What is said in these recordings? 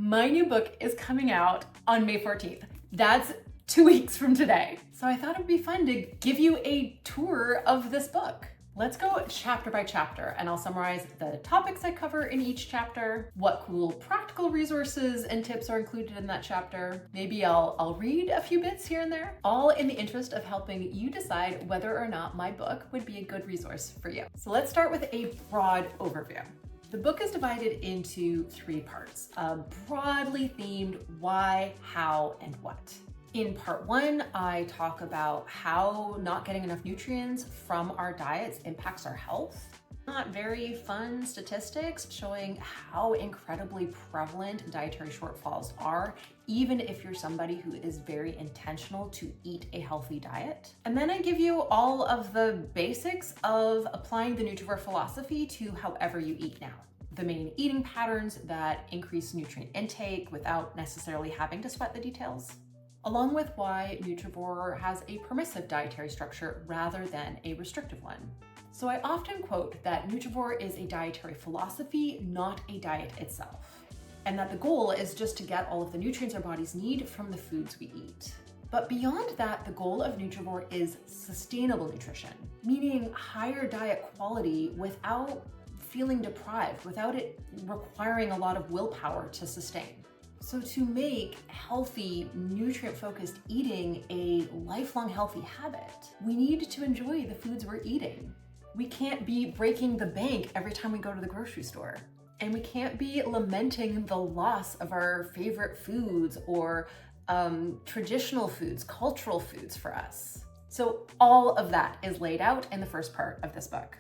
My new book is coming out on May 14th. That's 2 weeks from today. So I thought it'd be fun to give you a tour of this book. Let's go chapter by chapter, and I'll summarize the topics I cover in each chapter, what cool practical resources and tips are included in that chapter. Maybe I'll read a few bits here and there, all in the interest of helping you decide whether or not my book would be a good resource for you. So let's start with a broad overview. The book is divided into 3 parts, a broadly themed why, how, and what. In part 1, I talk about how not getting enough nutrients from our diets impacts our health. Not very fun statistics showing how incredibly prevalent dietary shortfalls are, even if you're somebody who is very intentional to eat a healthy diet. And then I give you all of the basics of applying the Nutrivore philosophy to however you eat now. The main eating patterns that increase nutrient intake without necessarily having to sweat the details, along with why Nutrivore has a permissive dietary structure rather than a restrictive one. So I often quote that Nutrivore is a dietary philosophy, not a diet itself, and that the goal is just to get all of the nutrients our bodies need from the foods we eat. But beyond that, the goal of Nutrivore is sustainable nutrition, meaning higher diet quality without feeling deprived, without it requiring a lot of willpower to sustain. So to make healthy, nutrient-focused eating a lifelong healthy habit, we need to enjoy the foods we're eating. We can't be breaking the bank every time we go to the grocery store. And we can't be lamenting the loss of our favorite foods or traditional foods, cultural foods for us. So all of that is laid out in the first part of this book.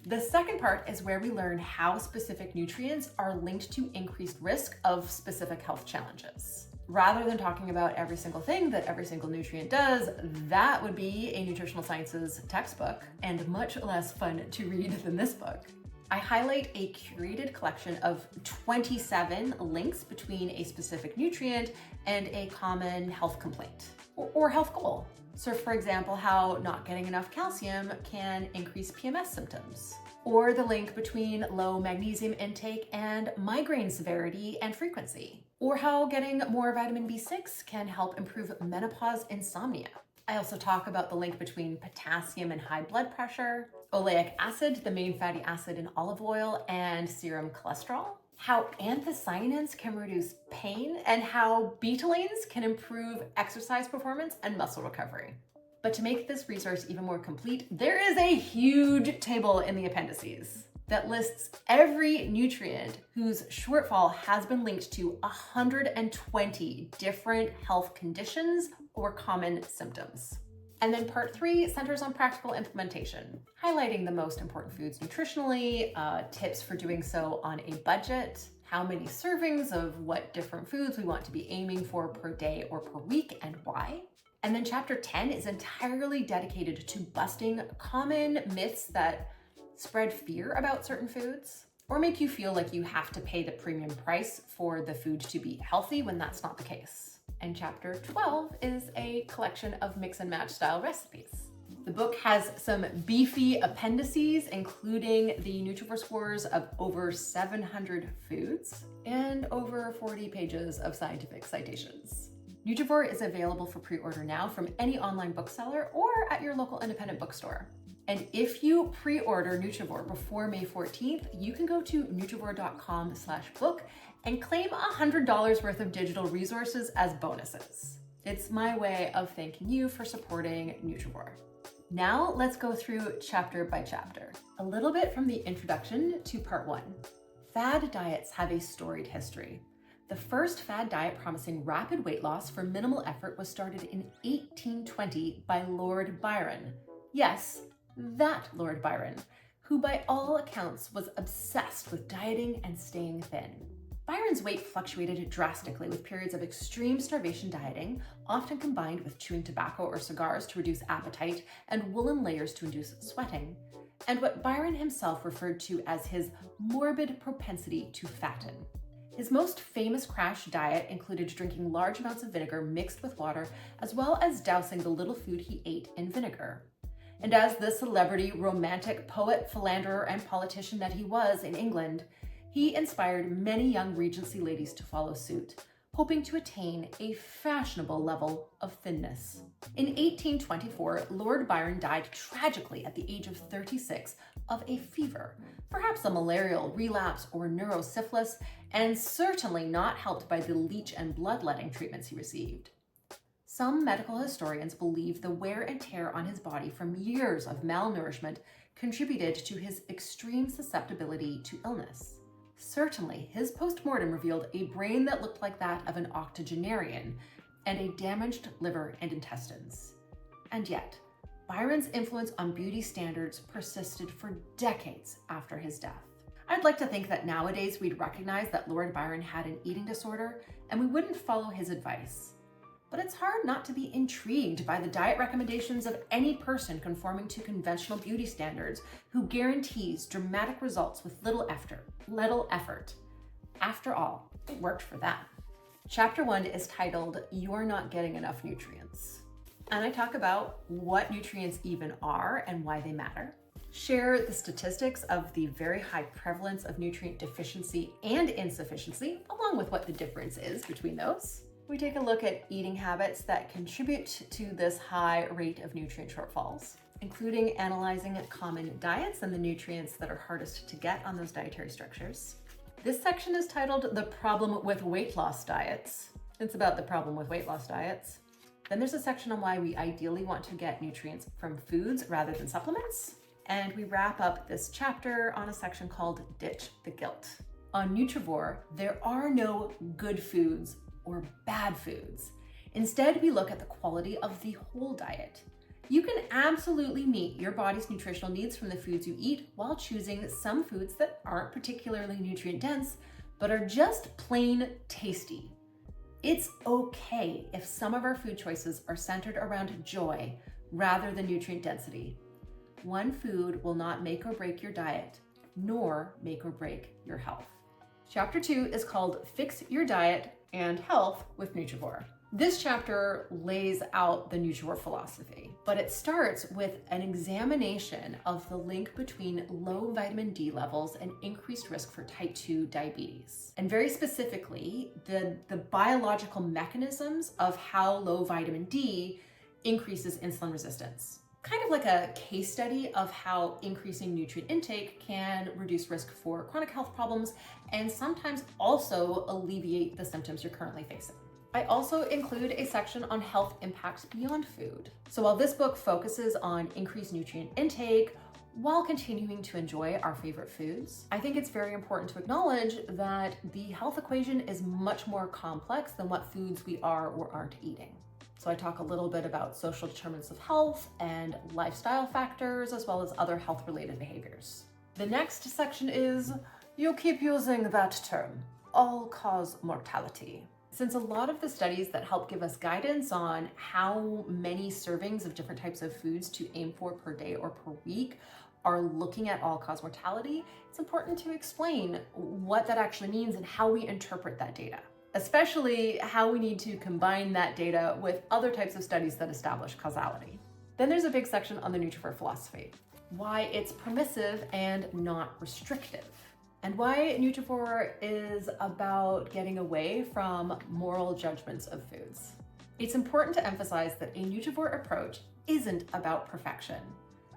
The second part is where we learn how specific nutrients are linked to increased risk of specific health challenges. Rather than talking about every single thing that every single nutrient does, that would be a nutritional sciences textbook and much less fun to read than this book. I highlight a curated collection of 27 links between a specific nutrient and a common health complaint or health goal. So for example, how not getting enough calcium can increase PMS symptoms, or the link between low magnesium intake and migraine severity and frequency, or how getting more vitamin B6 can help improve menopause insomnia. I also talk about the link between potassium and high blood pressure, oleic acid, the main fatty acid in olive oil, and serum cholesterol, how anthocyanins can reduce pain, and how betalains can improve exercise performance and muscle recovery. But to make this resource even more complete, there is a huge table in the appendices that lists every nutrient whose shortfall has been linked to 120 different health conditions or common symptoms. And then part 3 centers on practical implementation, highlighting the most important foods nutritionally, tips for doing so on a budget, how many servings of what different foods we want to be aiming for per day or per week and why. And then chapter 10 is entirely dedicated to busting common myths that spread fear about certain foods or make you feel like you have to pay the premium price for the food to be healthy when that's not the case. And chapter 12 is a collection of mix and match style recipes. The book has some beefy appendices, including the Nutrivore scores of over 700 foods and over 40 pages of scientific citations. Nutrivore is available for pre-order now from any online bookseller or at your local independent bookstore. And if you pre-order Nutrivore before May 14th, you can go to nutrivore.com/book and claim $100 worth of digital resources as bonuses. It's my way of thanking you for supporting Nutrivore. Now let's go through chapter by chapter. A little bit from the introduction to part 1. Fad diets have a storied history. The first fad diet promising rapid weight loss for minimal effort was started in 1820 by Lord Byron. Yes, that Lord Byron, who by all accounts was obsessed with dieting and staying thin. Byron's weight fluctuated drastically with periods of extreme starvation dieting, often combined with chewing tobacco or cigars to reduce appetite and woolen layers to induce sweating, and what Byron himself referred to as his morbid propensity to fatten. His most famous crash diet included drinking large amounts of vinegar mixed with water, as well as dousing the little food he ate in vinegar. And as the celebrity, romantic, poet, philanderer, and politician that he was in England, He inspired many young Regency ladies to follow suit, hoping to attain a fashionable level of thinness. In 1824, Lord Byron died tragically at the age of 36 of a fever, perhaps a malarial relapse or neurosyphilis, and certainly not helped by the leech and bloodletting treatments he received. Some medical historians believe the wear and tear on his body from years of malnourishment contributed to his extreme susceptibility to illness. Certainly, his postmortem revealed a brain that looked like that of an octogenarian and a damaged liver and intestines. And yet, Byron's influence on beauty standards persisted for decades after his death. I'd like to think that nowadays we'd recognize that Lord Byron had an eating disorder and we wouldn't follow his advice. But it's hard not to be intrigued by the diet recommendations of any person conforming to conventional beauty standards who guarantees dramatic results with little effort. After all, it worked for them. Chapter 1 is titled, "You're Not Getting Enough Nutrients." And I talk about what nutrients even are and why they matter. Share the statistics of the very high prevalence of nutrient deficiency and insufficiency, along with what the difference is between those. We take a look at eating habits that contribute to this high rate of nutrient shortfalls, including analyzing common diets and the nutrients that are hardest to get on those dietary structures. This section is titled "The Problem with Weight Loss Diets." It's about the problem with weight loss diets. Then there's a section on why we ideally want to get nutrients from foods rather than supplements. And we wrap up this chapter on a section called "Ditch the Guilt." On Nutrivore, there are no good foods or bad foods. Instead, we look at the quality of the whole diet. You can absolutely meet your body's nutritional needs from the foods you eat while choosing some foods that aren't particularly nutrient dense, but are just plain tasty. It's okay if some of our food choices are centered around joy rather than nutrient density. One food will not make or break your diet, nor make or break your health. Chapter 2 is called "Fix Your Diet and Health with Nutrivore." This chapter lays out the Nutrivore philosophy, but it starts with an examination of the link between low vitamin D levels and increased risk for type 2 diabetes. And very specifically, the biological mechanisms of how low vitamin D increases insulin resistance. Kind of like a case study of how increasing nutrient intake can reduce risk for chronic health problems and sometimes also alleviate the symptoms you're currently facing. I also include a section on health impacts beyond food. So while this book focuses on increased nutrient intake while continuing to enjoy our favorite foods, I think it's very important to acknowledge that the health equation is much more complex than what foods we are or aren't eating. So I talk a little bit about social determinants of health and lifestyle factors, as well as other health-related behaviors. The next section is, you keep using that term, all-cause mortality. Since a lot of the studies that help give us guidance on how many servings of different types of foods to aim for per day or per week are looking at all-cause mortality, it's important to explain what that actually means and how we interpret that data, especially how we need to combine that data with other types of studies that establish causality. Then there's a big section on the Nutrivore philosophy, why it's permissive and not restrictive, and why Nutrivore is about getting away from moral judgments of foods. It's important to emphasize that a Nutrivore approach isn't about perfection.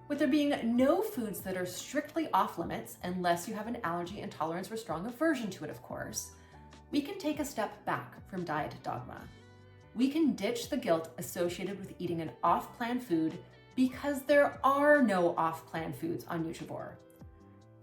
With there being no foods that are strictly off limits, unless you have an allergy, intolerance, or strong aversion to it, of course, we can take a step back from diet dogma. We can ditch the guilt associated with eating an off-plan food because there are no off-plan foods on Nutrivore.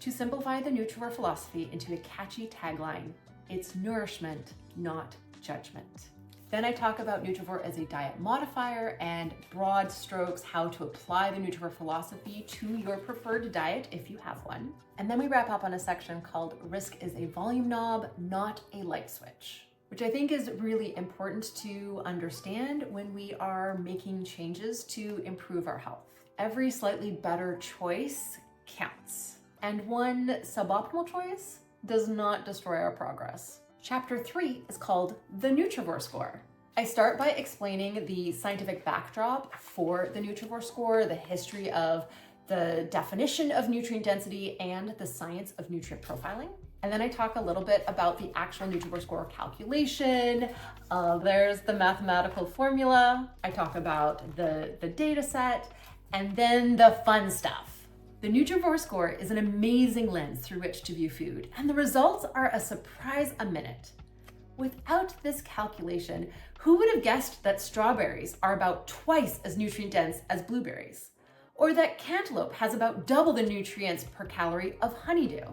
To simplify the Nutrivore philosophy into a catchy tagline, it's nourishment, not judgment. Then I talk about Nutrivore as a diet modifier and broad strokes how to apply the Nutrivore philosophy to your preferred diet if you have one. And then we wrap up on a section called Risk is a Volume Knob, Not a Light Switch, which I think is really important to understand when we are making changes to improve our health. Every slightly better choice counts, and one suboptimal choice does not destroy our progress. Chapter 3 is called The Nutrivore Score. I start by explaining the scientific backdrop for the Nutrivore score, the history of the definition of nutrient density, and the science of nutrient profiling. And then I talk a little bit about the actual Nutrivore score calculation. There's the mathematical formula. I talk about the data set, and then the fun stuff. The Nutrivore score is an amazing lens through which to view food, and the results are a surprise a minute. Without this calculation, who would have guessed that strawberries are about twice as nutrient dense as blueberries? Or that cantaloupe has about double the nutrients per calorie of honeydew?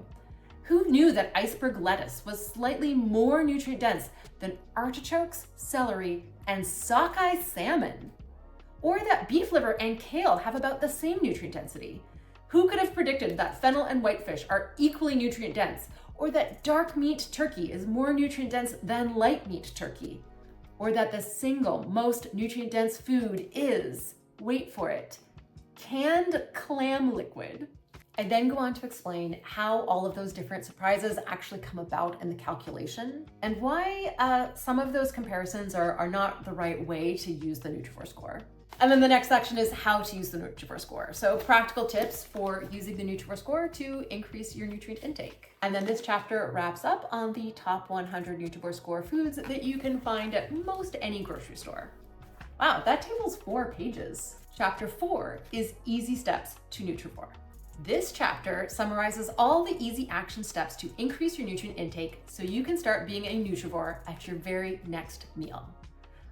Who knew that iceberg lettuce was slightly more nutrient dense than artichokes, celery, and sockeye salmon? Or that beef liver and kale have about the same nutrient density? Who could have predicted that fennel and whitefish are equally nutrient dense? Or that dark meat turkey is more nutrient dense than light meat turkey? Or that the single most nutrient dense food is, wait for it, canned clam liquid? I then go on to explain how all of those different surprises actually come about in the calculation, and why some of those comparisons are not the right way to use the Nutrivore score. And then the next section is how to use the Nutrivore score. So practical tips for using the Nutrivore score to increase your nutrient intake. And then this chapter wraps up on the top 100 Nutrivore score foods that you can find at most any grocery store. Wow, that table's 4 pages. Chapter 4 is easy steps to Nutrivore. This chapter summarizes all the easy action steps to increase your nutrient intake so you can start being a Nutrivore at your very next meal.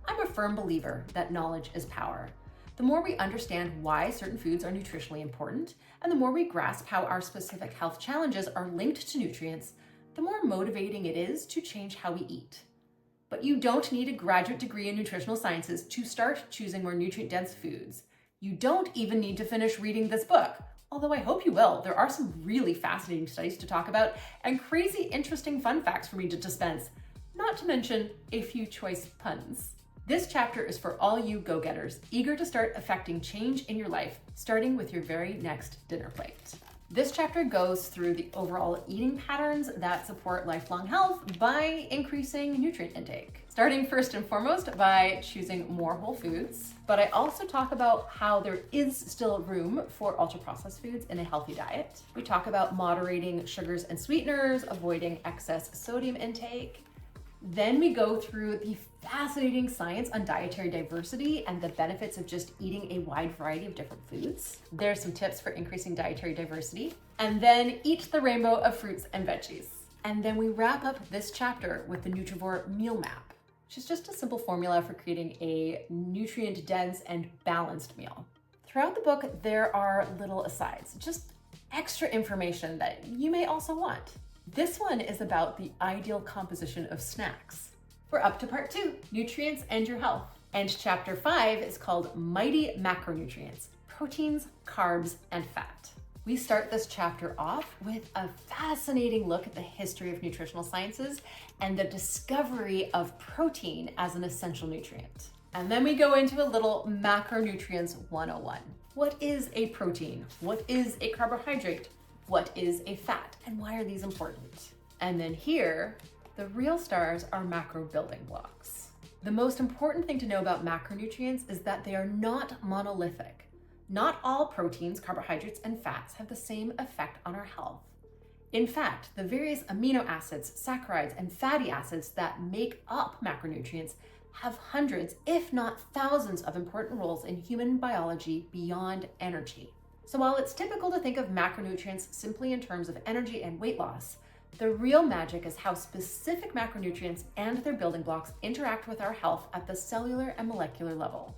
I'm a firm believer that knowledge is power. The more we understand why certain foods are nutritionally important, and the more we grasp how our specific health challenges are linked to nutrients, the more motivating it is to change how we eat. But you don't need a graduate degree in nutritional sciences to start choosing more nutrient-dense foods. You don't even need to finish reading this book, although I hope you will. There are some really fascinating studies to talk about and crazy interesting fun facts for me to dispense, not to mention a few choice puns. This chapter is for all you go-getters eager to start affecting change in your life, starting with your very next dinner plate. This chapter goes through the overall eating patterns that support lifelong health by increasing nutrient intake. Starting first and foremost by choosing more whole foods, but I also talk about how there is still room for ultra-processed foods in a healthy diet. We talk about moderating sugars and sweeteners, avoiding excess sodium intake. Then we go through the fascinating science on dietary diversity and the benefits of just eating a wide variety of different foods. There's some tips for increasing dietary diversity. And then eat the rainbow of fruits and veggies. And then we wrap up this chapter with the Nutrivore meal map, which is just a simple formula for creating a nutrient-dense and balanced meal. Throughout the book, there are little asides, just extra information that you may also want. This one is about the ideal composition of snacks. We're up to part 2, nutrients and your health. And chapter 5 is called Mighty Macronutrients, proteins, carbs, and fat. We start this chapter off with a fascinating look at the history of nutritional sciences and the discovery of protein as an essential nutrient. And then we go into a little Macronutrients 101. What is a protein? What is a carbohydrate? What is a fat, and why are these important? And then here, the real stars are macro building blocks. The most important thing to know about macronutrients is that they are not monolithic. Not all proteins, carbohydrates, and fats have the same effect on our health. In fact, the various amino acids, saccharides, and fatty acids that make up macronutrients have hundreds, if not thousands, of important roles in human biology beyond energy. So while it's typical to think of macronutrients simply in terms of energy and weight loss, the real magic is how specific macronutrients and their building blocks interact with our health at the cellular and molecular level.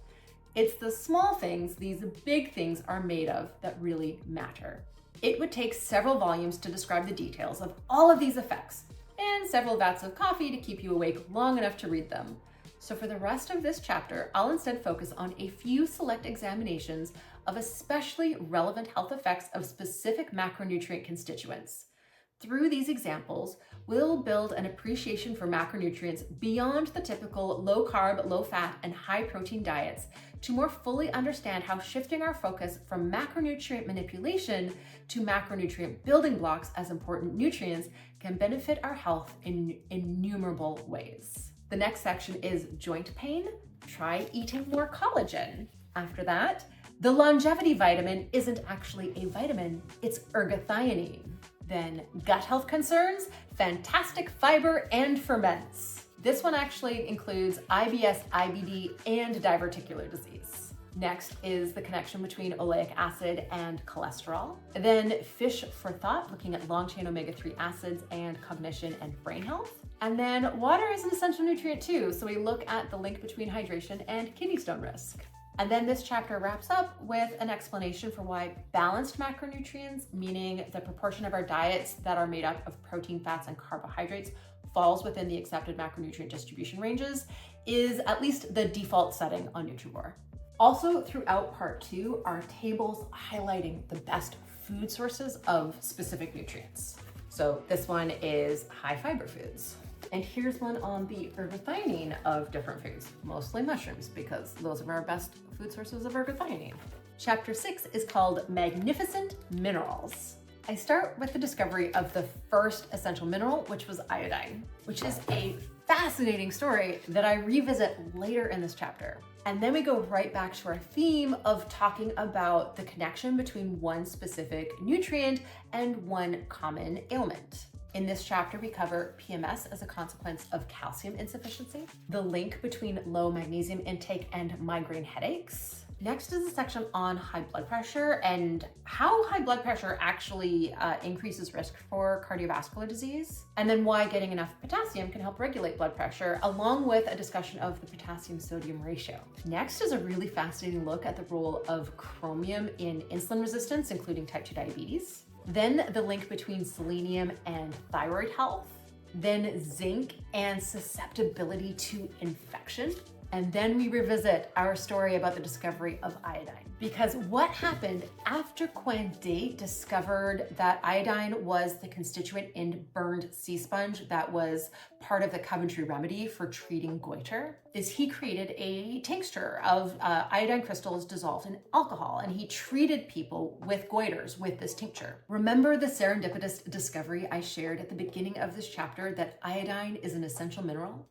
It's the small things these big things are made of that really matter. It would take several volumes to describe the details of all of these effects, and several vats of coffee to keep you awake long enough to read them. So for the rest of this chapter, I'll instead focus on a few select examinations of especially relevant health effects of specific macronutrient constituents. Through these examples, we'll build an appreciation for macronutrients beyond the typical low carb, low fat, and high protein diets to more fully understand how shifting our focus from macronutrient manipulation to macronutrient building blocks as important nutrients can benefit our health in innumerable ways. The next section is joint pain. Try eating more collagen. After that, the longevity vitamin isn't actually a vitamin, it's ergothioneine. Then gut health concerns, fantastic fiber and ferments. This one actually includes IBS, IBD, and diverticular disease. Next is the connection between oleic acid and cholesterol. Then fish for thought, looking at long-chain omega-3 acids and cognition and brain health. And then water is an essential nutrient too, so we look at the link between hydration and kidney stone risk. And then this chapter wraps up with an explanation for why balanced macronutrients, meaning the proportion of our diets that are made up of protein, fats, and carbohydrates, falls within the accepted macronutrient distribution ranges, is at least the default setting on Nutrivore. Also, throughout part 2 are tables highlighting the best food sources of specific nutrients. So this one is high fiber foods. And here's one on the ergothioneine of different foods, mostly mushrooms, because those are our best food sources of ergothioneine. Chapter 6 is called Magnificent Minerals. I start with the discovery of the first essential mineral, which was iodine, which is a fascinating story that I revisit later in this chapter. And then we go right back to our theme of talking about the connection between one specific nutrient and one common ailment. In this chapter, we cover PMS as a consequence of calcium insufficiency, the link between low magnesium intake and migraine headaches. Next is a section on high blood pressure and how high blood pressure actually increases risk for cardiovascular disease, and then why getting enough potassium can help regulate blood pressure, along with a discussion of the potassium-sodium ratio. Next is a really fascinating look at the role of chromium in insulin resistance, including type 2 diabetes. Then the link between selenium and thyroid health, then zinc and susceptibility to infection. And then we revisit our story about the discovery of iodine. Because what happened after Coindet discovered that iodine was the constituent in burned sea sponge that was part of the Coventry remedy for treating goiter, is he created a tincture of iodine crystals dissolved in alcohol, and he treated people with goiters with this tincture. Remember the serendipitous discovery I shared at the beginning of this chapter that iodine is an essential mineral?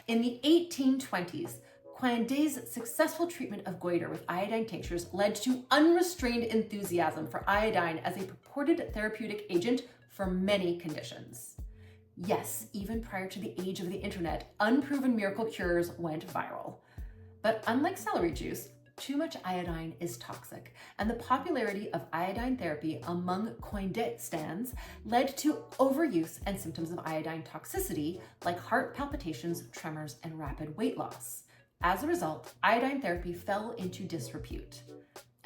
In the 1820s, Coindet's successful treatment of goiter with iodine tinctures led to unrestrained enthusiasm for iodine as a purported therapeutic agent for many conditions. Yes, even prior to the age of the internet, unproven miracle cures went viral. But unlike celery juice, too much iodine is toxic, and the popularity of iodine therapy among Coindet stans led to overuse and symptoms of iodine toxicity like heart palpitations, tremors, and rapid weight loss. As a result, iodine therapy fell into disrepute.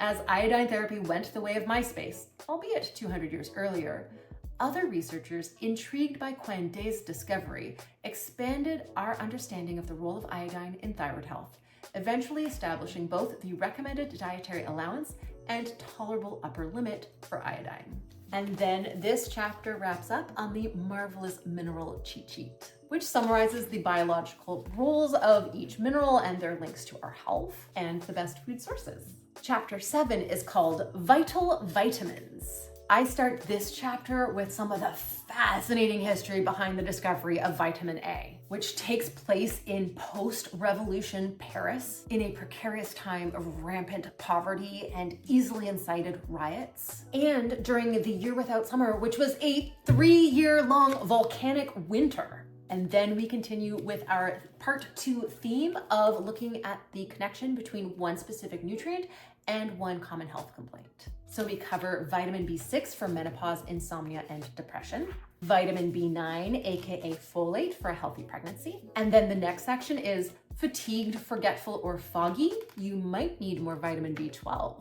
As iodine therapy went the way of MySpace, albeit 200 years earlier, other researchers, intrigued by Coindet's discovery, expanded our understanding of the role of iodine in thyroid health, eventually establishing both the recommended dietary allowance and tolerable upper limit for iodine. And then this chapter wraps up on the marvelous mineral cheat sheet, which summarizes the biological roles of each mineral and their links to our health and the best food sources. Chapter 7 is called Vital Vitamins. I start this chapter with some of the fascinating history behind the discovery of vitamin A, which takes place in post-revolution Paris in a precarious time of rampant poverty and easily incited riots, and during the year without summer, which was a 3-year-long volcanic winter. And then we continue with our part 2 theme of looking at the connection between one specific nutrient and one common health complaint. So we cover vitamin B6 for menopause, insomnia, and depression, vitamin B9, aka folate, for a healthy pregnancy. And then the next section is fatigued, forgetful, or foggy. You might need more vitamin B12.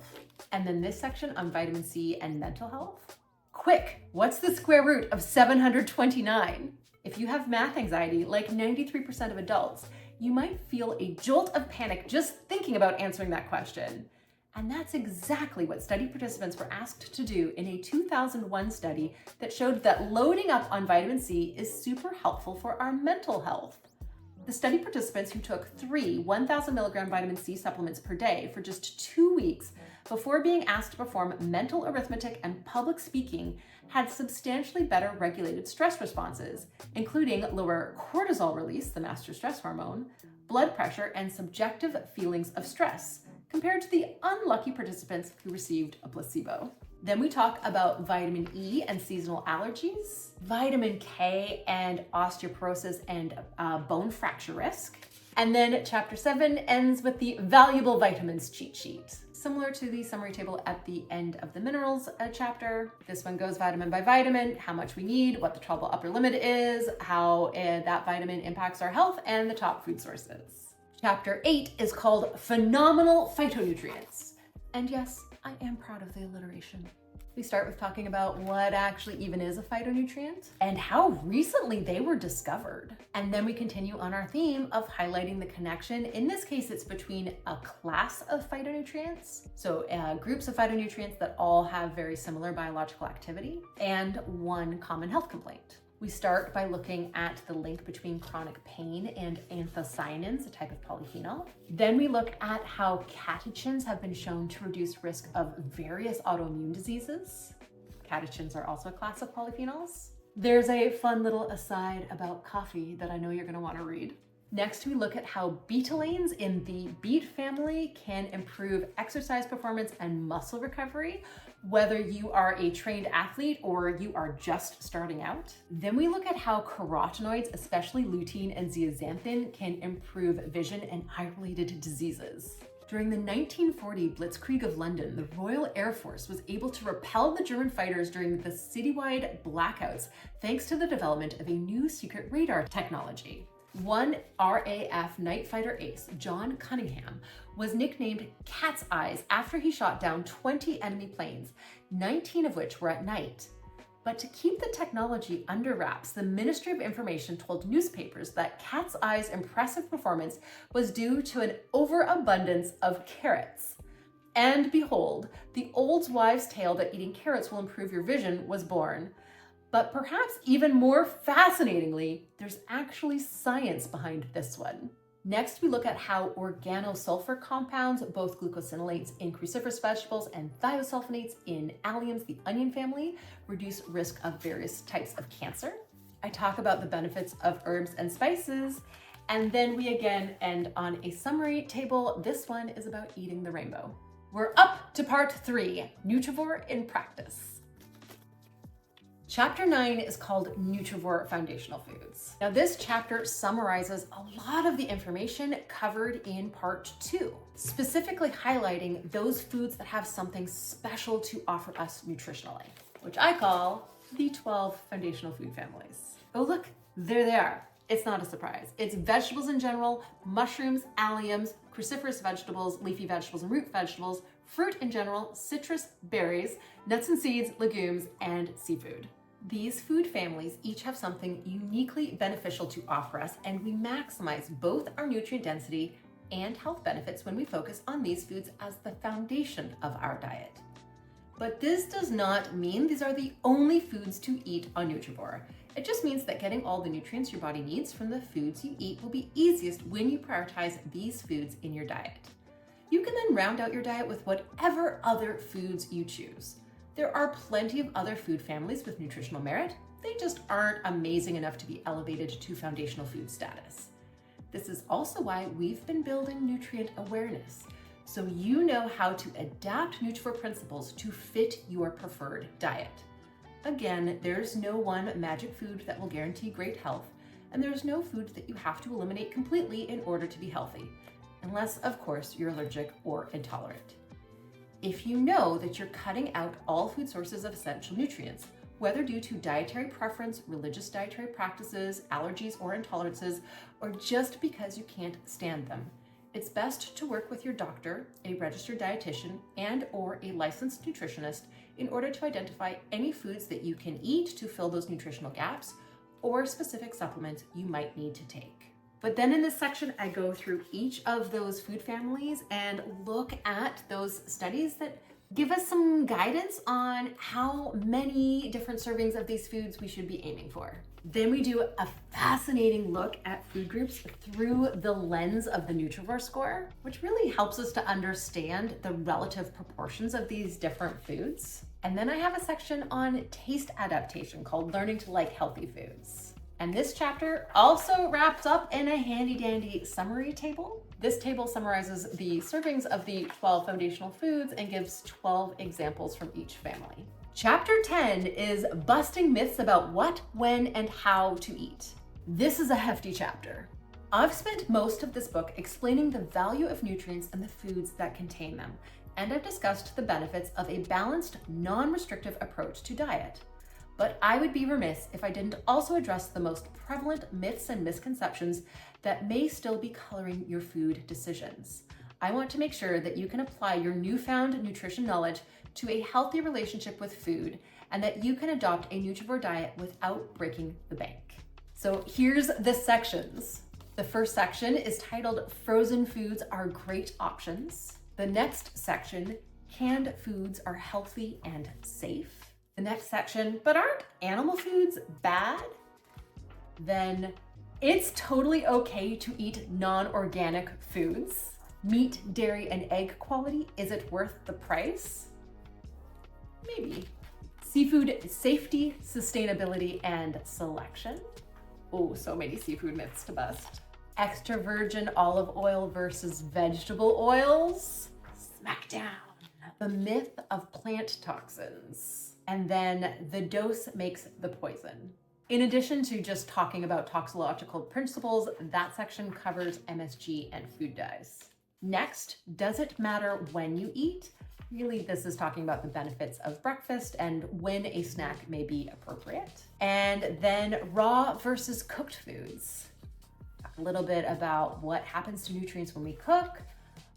And then this section on vitamin C and mental health. Quick, what's the square root of 729? If you have math anxiety, like 93% of adults, you might feel a jolt of panic just thinking about answering that question. And that's exactly what study participants were asked to do in a 2001 study that showed that loading up on vitamin C is super helpful for our mental health. The study participants who took 3 1,000 milligram vitamin C supplements per day for just 2 weeks before being asked to perform mental arithmetic and public speaking had substantially better regulated stress responses, including lower cortisol release, the master stress hormone, blood pressure, and subjective feelings of stress, compared to the unlucky participants who received a placebo. Then we talk about vitamin E and seasonal allergies, vitamin K and osteoporosis and bone fracture risk. And then chapter 7 ends with the valuable vitamins cheat sheet. Similar to the summary table at the end of the minerals chapter. This one goes vitamin by vitamin, how much we need, what the trouble upper limit is, how that vitamin impacts our health, and the top food sources. Chapter 8 is called Phenomenal Phytonutrients. And yes, I am proud of the alliteration. We start with talking about what actually even is a phytonutrient and how recently they were discovered. And then we continue on our theme of highlighting the connection. In this case, it's between a class of phytonutrients, so groups of phytonutrients that all have very similar biological activity, and one common health complaint. We start by looking at the link between chronic pain and anthocyanins, a type of polyphenol. Then we look at how catechins have been shown to reduce risk of various autoimmune diseases. Catechins are also a class of polyphenols. There's a fun little aside about coffee that I know you're going to want to read. Next, we look at how betalains in the beet family can improve exercise performance and muscle recovery, whether you are a trained athlete or you are just starting out. Then we look at how carotenoids, especially lutein and zeaxanthin, can improve vision and eye-related diseases. During the 1940 Blitzkrieg of London, the Royal Air Force was able to repel the German fighters during the citywide blackouts thanks to the development of a new secret radar technology. One RAF night fighter ace, John Cunningham, was nicknamed Cat's Eyes after he shot down 20 enemy planes, 19 of which were at night. But to keep the technology under wraps, the Ministry of Information told newspapers that Cat's Eye's impressive performance was due to an overabundance of carrots. And behold, the old wives' tale that eating carrots will improve your vision was born. But perhaps even more fascinatingly, there's actually science behind this one. Next, we look at how organosulfur compounds, both glucosinolates in cruciferous vegetables and thiosulfonates in alliums, the onion family, reduce risk of various types of cancer. I talk about the benefits of herbs and spices, and then we again end on a summary table. This one is about eating the rainbow. We're up to part 3, Nutrivore in practice. Chapter 9 is called Nutrivore Foundational Foods. Now this chapter summarizes a lot of the information covered in part 2, specifically highlighting those foods that have something special to offer us nutritionally, which I call the 12 foundational food families. Oh look, there they are. It's not a surprise. It's vegetables in general, mushrooms, alliums, cruciferous vegetables, leafy vegetables and root vegetables, fruit in general, citrus, berries, nuts and seeds, legumes, and seafood. These food families each have something uniquely beneficial to offer us, and we maximize both our nutrient density and health benefits when we focus on these foods as the foundation of our diet. But this does not mean these are the only foods to eat on Nutrivore. It just means that getting all the nutrients your body needs from the foods you eat will be easiest when you prioritize these foods in your diet. You can then round out your diet with whatever other foods you choose. There are plenty of other food families with nutritional merit. They just aren't amazing enough to be elevated to foundational food status. This is also why we've been building nutrient awareness, so you know how to adapt Nutrivore principles to fit your preferred diet. Again, there's no one magic food that will guarantee great health, and there's no food that you have to eliminate completely in order to be healthy, unless, of course, you're allergic or intolerant. If you know that you're cutting out all food sources of essential nutrients, whether due to dietary preference, religious dietary practices, allergies or intolerances, or just because you can't stand them, it's best to work with your doctor, a registered dietitian, and/or a licensed nutritionist in order to identify any foods that you can eat to fill those nutritional gaps or specific supplements you might need to take. But then in this section, I go through each of those food families and look at those studies that give us some guidance on how many different servings of these foods we should be aiming for. Then we do a fascinating look at food groups through the lens of the Nutrivore score, which really helps us to understand the relative proportions of these different foods. And then I have a section on taste adaptation called Learning to Like Healthy Foods. And this chapter also wraps up in a handy dandy summary table. This table summarizes the servings of the 12 foundational foods and gives 12 examples from each family. Chapter 10 is busting myths about what, when, and how to eat. This is a hefty chapter. I've spent most of this book explaining the value of nutrients and the foods that contain them, and I've discussed the benefits of a balanced, non-restrictive approach to diet. But I would be remiss if I didn't also address the most prevalent myths and misconceptions that may still be coloring your food decisions. I want to make sure that you can apply your newfound nutrition knowledge to a healthy relationship with food and that you can adopt a Nutrivore diet without breaking the bank. So here's the sections. The first section is titled Frozen Foods Are Great Options. The next section, Canned Foods Are Healthy and Safe. The next section, but aren't animal foods bad? Then, it's totally okay to eat non-organic foods. Meat, dairy, and egg quality, is it worth the price? Maybe. Seafood safety, sustainability, and selection. Oh, so many seafood myths to bust. Extra virgin olive oil versus vegetable oils. Smackdown. The myth of plant toxins. And then the dose makes the poison. In addition to just talking about toxicological principles, that section covers MSG and food dyes. Next, does it matter when you eat? Really, this is talking about the benefits of breakfast and when a snack may be appropriate. And then raw versus cooked foods. Talk a little bit about what happens to nutrients when we cook,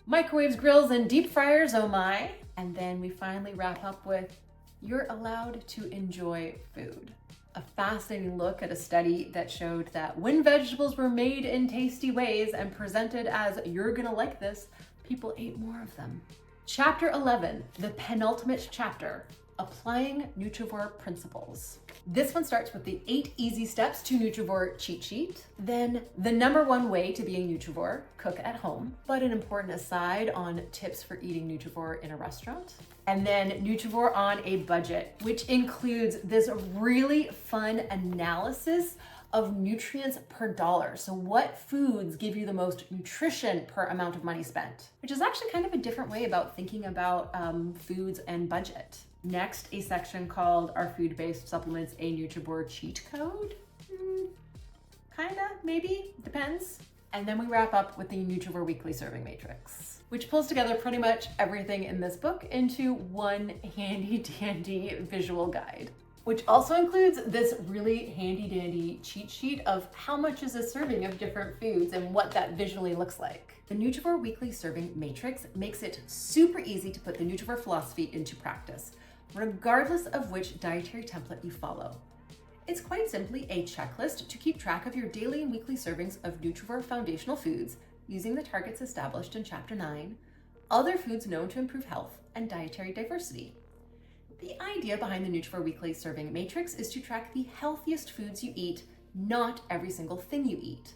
microwaves, grills, and deep fryers, oh my. And then we finally wrap up with you're allowed to enjoy food. A fascinating look at a study that showed that when vegetables were made in tasty ways and presented as you're gonna like this, people ate more of them. Chapter 11, the penultimate chapter, applying Nutrivore principles. This one starts with the 8 easy steps to Nutrivore cheat sheet. Then the #1 way to be a Nutrivore, cook at home. But an important aside on tips for eating Nutrivore in a restaurant. And then Nutrivore on a budget, which includes this really fun analysis of nutrients per dollar. So what foods give you the most nutrition per amount of money spent, which is actually kind of a different way about thinking about foods and budget. Next, a section called Are Food-Based Supplements a Nutrivore Cheat Code? Kinda, maybe, depends. And then we wrap up with the Nutrivore Weekly Serving Matrix, which pulls together pretty much everything in this book into one handy dandy visual guide, which also includes this really handy dandy cheat sheet of how much is a serving of different foods and what that visually looks like. The Nutrivore Weekly Serving Matrix makes it super easy to put the Nutrivore philosophy into practice, regardless of which dietary template you follow. It's quite simply a checklist to keep track of your daily and weekly servings of Nutrivore foundational foods using the targets established in Chapter 9, other foods known to improve health, and dietary diversity. The idea behind the Nutrivore Weekly Serving Matrix is to track the healthiest foods you eat, not every single thing you eat.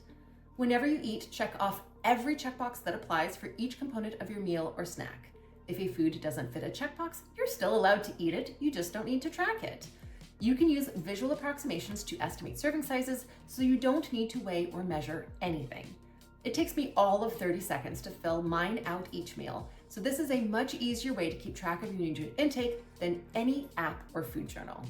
Whenever you eat, check off every checkbox that applies for each component of your meal or snack. If a food doesn't fit a checkbox, you're still allowed to eat it, you just don't need to track it. You can use visual approximations to estimate serving sizes, so you don't need to weigh or measure anything. It takes me all of 30 seconds to fill mine out each meal, so this is a much easier way to keep track of your nutrient intake than any app or food journal.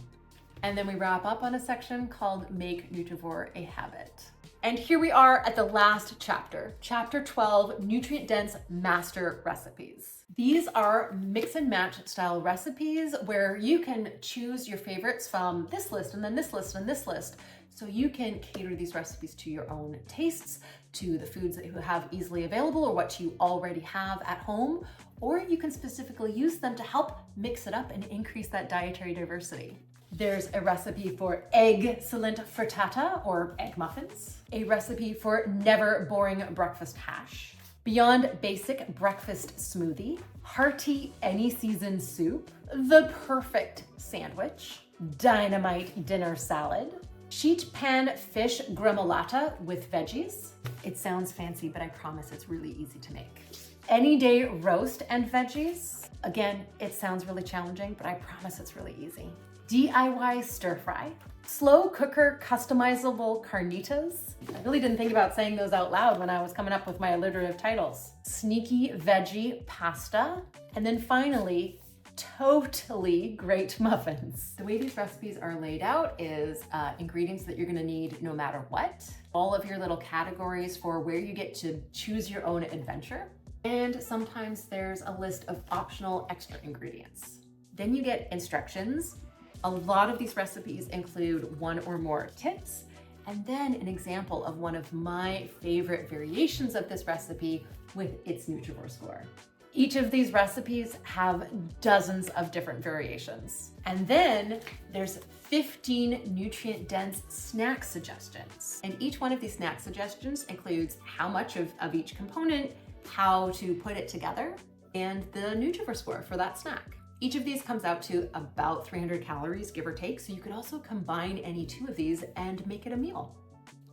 And then we wrap up on a section called Make Nutrivore a Habit. And here we are at the last chapter, Chapter 12, Nutrient-Dense Master Recipes. These are mix and match style recipes where you can choose your favorites from this list and then this list and this list. So you can cater these recipes to your own tastes, to the foods that you have easily available or what you already have at home, or you can specifically use them to help mix it up and increase that dietary diversity. There's a recipe for egg scellente frittata or egg muffins, a recipe for never boring breakfast hash, beyond basic breakfast smoothie, hearty any season soup, the perfect sandwich, dynamite dinner salad, sheet pan fish gremolata with veggies. It sounds fancy, but I promise it's really easy to make. Any day roast and veggies. Again, it sounds really challenging, but I promise it's really easy. DIY stir fry, slow cooker customizable carnitas. I really didn't think about saying those out loud when I was coming up with my alliterative titles. Sneaky veggie pasta, and then finally, totally great muffins. The way these recipes are laid out is ingredients that you're gonna need no matter what, all of your little categories for where you get to choose your own adventure, and sometimes there's a list of optional extra ingredients. Then you get instructions. A lot of these recipes include one or more tips, and then an example of one of my favorite variations of this recipe with its Nutrivore score. Each of these recipes have dozens of different variations. And then there's 15 nutrient-dense snack suggestions. And each one of these snack suggestions includes how much of each component, how to put it together, and the Nutrivore score for that snack. Each of these comes out to about 300 calories, give or take, so you could also combine any two of these and make it a meal.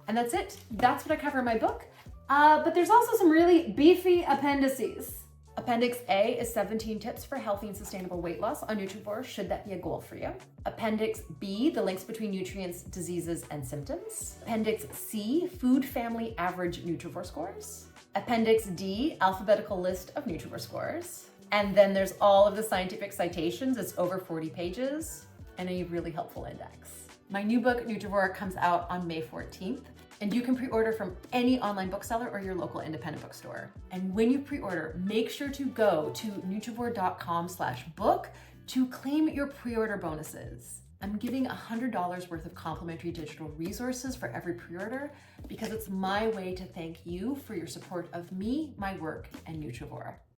And that's it. That's what I cover in my book. But there's also some really beefy appendices. Appendix A is 17 tips for healthy and sustainable weight loss on Nutrivore, should that be a goal for you. Appendix B, the links between nutrients, diseases, and symptoms. Appendix C, food family average Nutrivore scores. Appendix D, alphabetical list of Nutrivore scores. And then there's all of the scientific citations. It's over 40 pages and a really helpful index. My new book, Nutrivore, comes out on May 14th, and you can pre-order from any online bookseller or your local independent bookstore. And when you pre-order, make sure to go to nutrivore.com/book to claim your pre-order bonuses. I'm giving $100 worth of complimentary digital resources for every pre-order because it's my way to thank you for your support of me, my work, and Nutrivore.